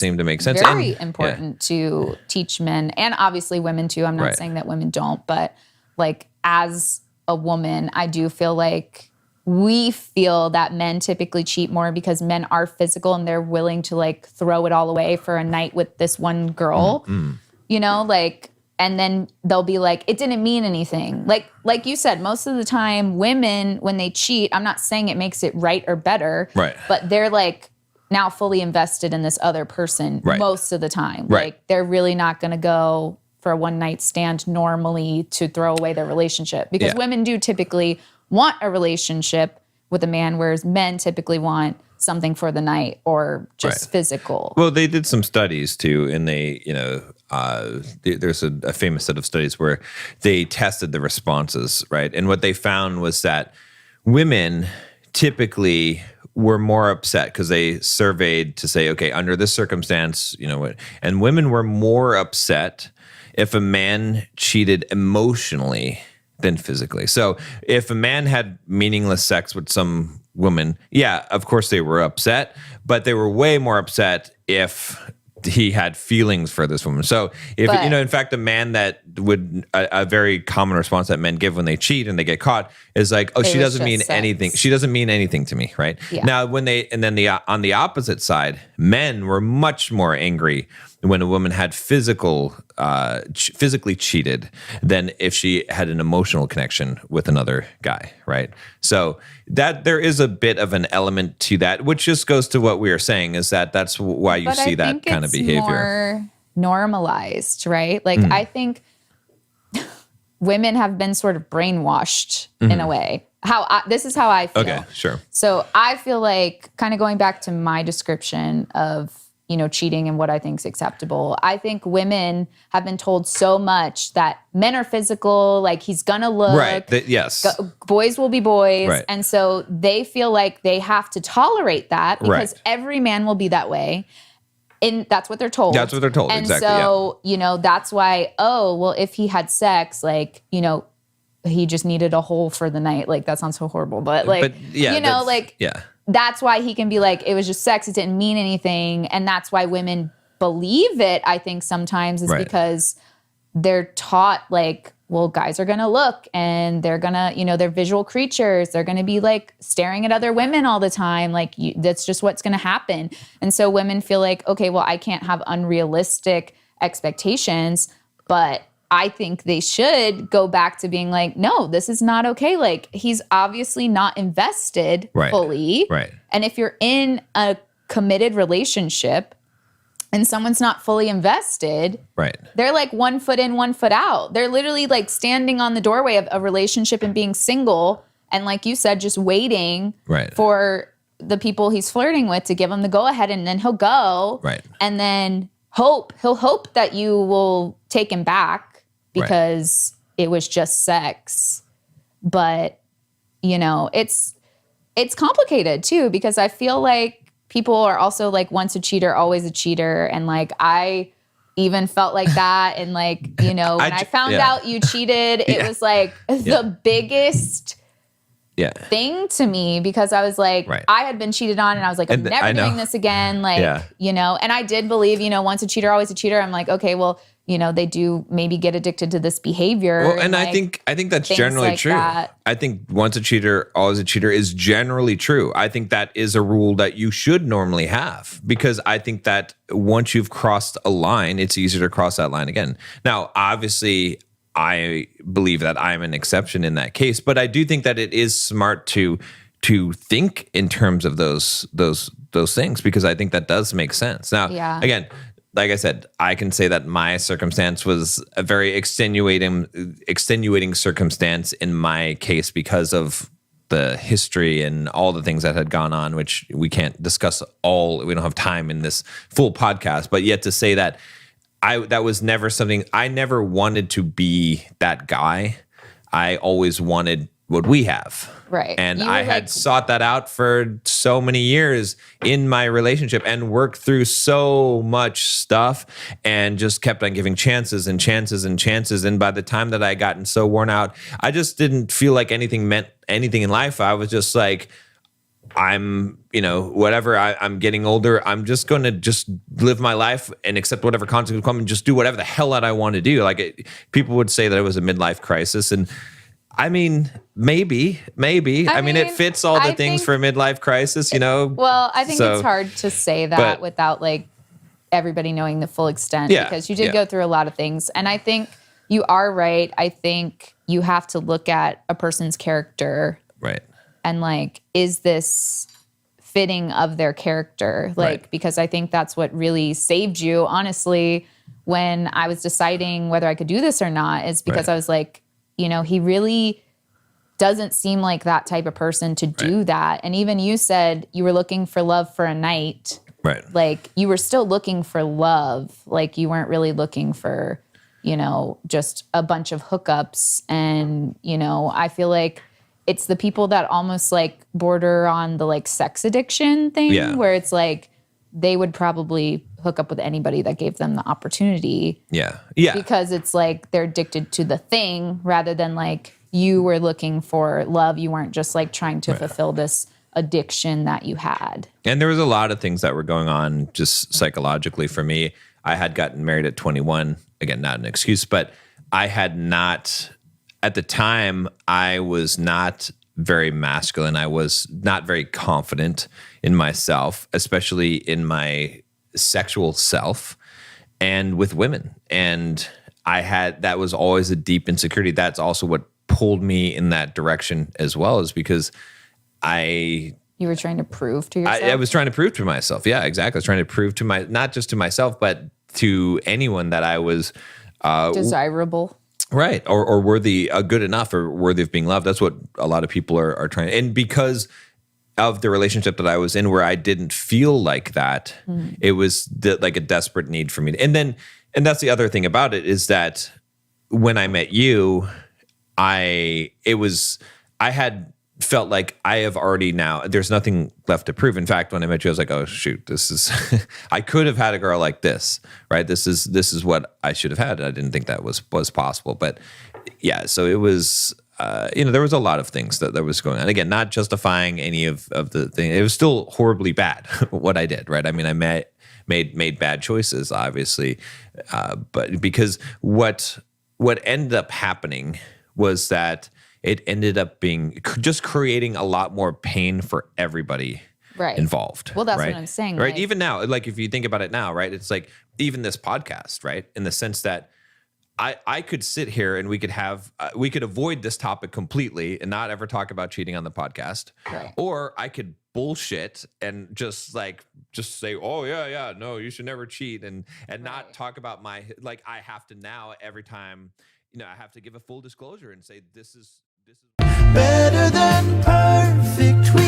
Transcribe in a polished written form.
seem to make sense. Very important to teach men, and obviously women too. I'm not saying that women don't, but like as a woman, I do feel like we feel that men typically cheat more because men are physical and they're willing to like throw it all away for a night with this one girl, you know, like, and then they'll be like, it didn't mean anything. Like you said, most of the time women, when they cheat, I'm not saying it makes it right or better, but they're like now fully invested in this other person most of the time. Like they're really not going to go for a one night stand normally to throw away their relationship, because women do typically want a relationship with a man, whereas men typically want something for the night or just physical. Well, they did some studies too, and they, you know, there's a famous set of studies where they tested the responses, right? And what they found was that women typically were more upset because they surveyed to say, okay, under this circumstance, you know, and women were more upset if a man cheated emotionally than physically. So if a man had meaningless sex with some woman, yeah, of course they were upset, but they were way more upset if he had feelings for this woman. So if, you know, in fact, a man that would, a very common response that men give when they cheat and they get caught is like, oh, she doesn't mean anything. She doesn't mean anything to me, right? Yeah. Now, when they, and then on the opposite side, men were much more angry when a woman had physically cheated than if she had an emotional connection with another guy, right? So that there is a bit of an element to that, which just goes to what we are saying, is that that's why you see that kind of behavior. More normalized, right? Like I think women have been sort of brainwashed in a way. This is how I feel. Okay, sure. So I feel like, kind of going back to my description of, you know, cheating and what I think is acceptable, I think women have been told so much that men are physical, like he's gonna look. Right, yes. Boys will be boys. Right. And so they feel like they have to tolerate that because every man will be that way. And that's what they're told. That's what they're told, and exactly. So, you know, that's why, oh, well, if he had sex, like, you know, he just needed a hole for the night. Like, that sounds so horrible. But like, you know, like, that's why he can be like, it was just sex. It didn't mean anything. And that's why women believe it, I think sometimes, is because they're taught like, well, guys are going to look and they're going to, you know, they're visual creatures. They're going to be like staring at other women all the time. Like that's just what's going to happen. And so women feel like, okay, well, I can't have unrealistic expectations, but I think they should go back to being like, no, this is not okay. Like he's obviously not invested fully. Right. And if you're in a committed relationship and someone's not fully invested, they're like 1 foot in, 1 foot out. They're literally like standing on the doorway of a relationship and being single. And like you said, just waiting for the people he's flirting with to give him the go ahead, and then he'll go. And then he'll hope that you will take him back because it was just sex. But, you know, it's complicated too, because I feel like people are also like, once a cheater, always a cheater. And like, I even felt like that. And like, you know, when I found out you cheated, it was like the biggest thing to me, because I was like, I had been cheated on and I was like, I'm never doing this again. Like, you know, and I did believe, you know, once a cheater, always a cheater. I'm like, okay, well, you know, they do maybe get addicted to this behavior. Well, and like, I think that's generally true. I think once a cheater, always a cheater is generally true. I think that is a rule that you should normally have, because I think that once you've crossed a line, it's easier to cross that line again. Now, obviously, I believe that I'm an exception in that case, but I do think that it is smart to think in terms of those things, because I think that does make sense. Now, again, like I said, I can say that my circumstance was a very extenuating circumstance in my case because of the history and all the things that had gone on, which we can't discuss all. We don't have time in this full podcast, but yet to say that that was never something, I never wanted to be that guy. I always wanted what we have. Right. And I had sought that out for so many years in my relationship and worked through so much stuff and just kept on giving chances and chances and chances. And by the time that I gotten so worn out, I just didn't feel like anything meant anything in life. I was just like, I'm, whatever, I'm getting older. I'm just going to just live my life and accept whatever consequences come and just do whatever the hell that I want to do. Like people would say that it was a midlife crisis. And I mean, maybe. I mean, it fits all the things for a midlife crisis, Well, I think it's hard to say that without like everybody knowing the full extent because you did go through a lot of things. And I think you are right. I think you have to look at a person's character. Right. And like, is this fitting of their character? Like, because I think that's what really saved you, honestly, when I was deciding whether I could do this or not, is because I was like, he really doesn't seem like that type of person to do that. And even you said you were looking for love for a night. Right. Like, you were still looking for love. Like, you weren't really looking for, just a bunch of hookups. And, I feel like it's the people that almost like border on the like sex addiction thing where it's like they would probably hook up with anybody that gave them the opportunity. Yeah. Yeah. Because it's like they're addicted to the thing rather than like you were looking for love. You weren't just like trying to fulfill this addiction that you had. And there was a lot of things that were going on just psychologically for me. I had gotten married at 21. Again, not an excuse, but I had not... At the time, I was not very masculine. I was not very confident in myself, especially in my sexual self and with women. And that was always a deep insecurity. That's also what pulled me in that direction as well, is because you were trying to prove to yourself? I was trying to prove to myself. Yeah, exactly. I was trying to prove to not just to myself, but to anyone that I was desirable. Right. Or worthy, good enough or worthy of being loved. That's what a lot of people are trying. And because of the relationship that I was in where I didn't feel like that, it was like a desperate need for me. And that's the other thing about it is that when I met you, I had felt like I have already now, there's nothing left to prove. In fact, when I met you, I was like, oh shoot, this is, I could have had a girl like this, right? This is what I should have had. I didn't think that was possible, but yeah. So it was, there was a lot of things that was going on. Again, not justifying any of the thing. It was still horribly bad what I did, right? I mean, I made bad choices, obviously. But because what ended up happening was that it ended up being just creating a lot more pain for everybody involved. Well, that's what I'm saying. Right. Like, even now, like if you think about it now, right, it's like even this podcast, right, in the sense that I could sit here and we could avoid this topic completely and not ever talk about cheating on the podcast. Right. Or I could bullshit and just say, oh yeah, no, you should never cheat and not talk about I have to now every time, I have to give a full disclosure and say this is better than perfect.